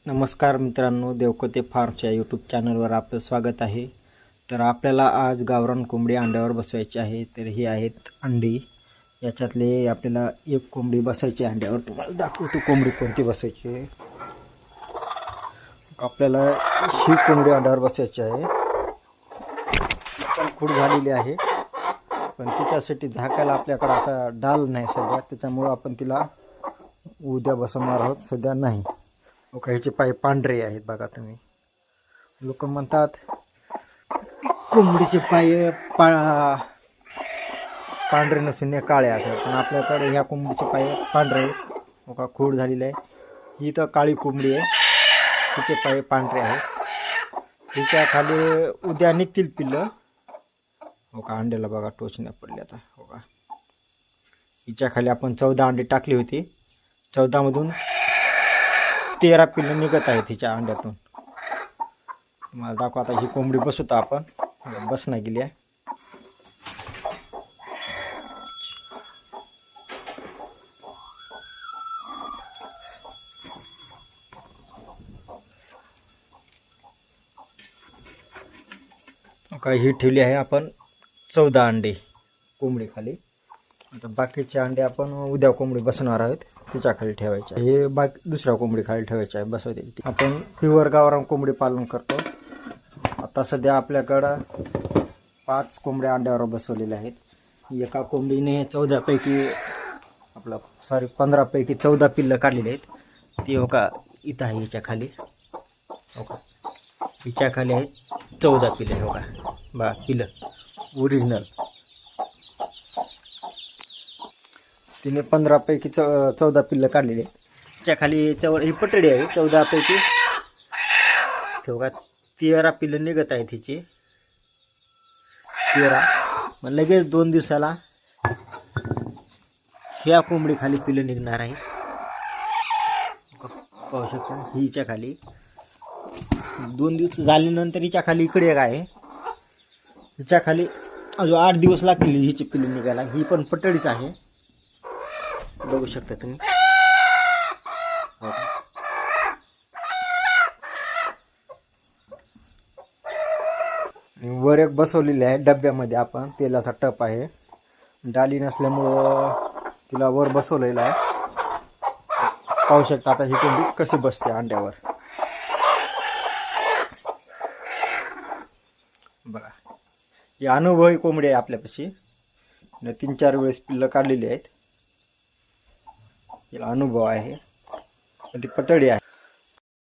नमस्कार मित्रांनो, देवकोते फार्मच्या यूट्यूब चॅनलवर आपलं स्वागत आहे। तर आपल्याला आज गावरान कोंबडी अंड्यावर बसवायची आहे। तर ही आहेत अंडी, याच्यातले आपल्याला एक कोंबडी बसवायची अंड्यावर। तुम्हाला दाखवतो कोंबडी कोणती बसवायची आहे। आपल्याला ही कोंबडी अंड्यावर बसवायची आहे। पण खूड झालेली आहे, पण तिच्यासाठी झाकायला आपल्याकडे असा डाल नाही सध्या, त्याच्यामुळे आपण तिला उद्या बसवणार आहोत, सध्या नाही। ह्याचे पाय पांढरे आहेत बघा तुम्ही। लोक म्हणतात कोंबडीचे पाय पांढरे नसून काळे असतात, पण आपल्याकडे ह्या कोंबडीचे पाय पांढरे आहेत। बघा खूड झालेली आहे। ही तर काळी कोंबडी आहे, तिचे पाय पांढरे आहेत। तिच्या खाली उद्या निघतील पिल्लं। बघा अंड्याला बघा टोचण्या पडल्या आता। बघा हिच्या खाली आपण 14 अंडी टाकली होती, 14 मधून 13 पिल्लं निघत आहेत तिच्या अंड्यातून। तुम्हाला दाखवा आता ही कोंबडी बसवतो आपण। बसना गेली आहे। ही ठेवली आहे आपण 14 अंडे कोंबडी खाली। आता बाकीचे अंडे आपण उद्या कोंबडी बसवणार आहोत, तिच्या खाली ठेवायचे। हे बाकी दुसऱ्या कोंबडी खाली ठेवायचे आहे, बसवते। आपण प्युअर गावरान कोंबडी पालन करतो। आता सध्या आपल्याकडं 5 कोंबड्या अंड्यावर बसवलेल्या आहेत। एका कोंबडीने 14 पैकी 15 पैकी 14 पिल्लं काढलेली आहेत। ती हो का इथं आहे, हिच्या खाली हो का, हिच्या खाली आहेत 14 पिल्लं। हो का बा पिल्लं ओरिजिनल। तिने 15 पैकी 14 पिल्लं काढलेली आहेत। तिच्या खाली ही पटडी आहे 14 पैकी बघा 13 पिल्लं निघत आहेत तिची। 13 मग लगेच 2 दिवसाला ह्या कोंबडी खाली पिल्लं निघणार आहे। पाहू शकता हिच्या खाली 2 दिवस झाल्यानंतर हिच्या खाली इकडे एक आहे। हिच्या खाली अजून 8 दिवस लागतील हिची पिल्लं निघायला। ही पण पटडीच आहे, बघू शकता तुम्ही। वर एक बसवलेली आहे डब्यामध्ये, आपण तेलाचा टप आहे। डाली नसल्यामुळं तिला वर बसवलेला आहे। पाहू शकता आता ही कोंबडी कशी बसते अंड्यावर। बघा ही अनुभवी कोंबडी आहे आपल्यापाशी, 3-4 वेळेस पिल्लं काढलेली आहेत। तिला अनुभव आहे, पण ती पटडी आहे।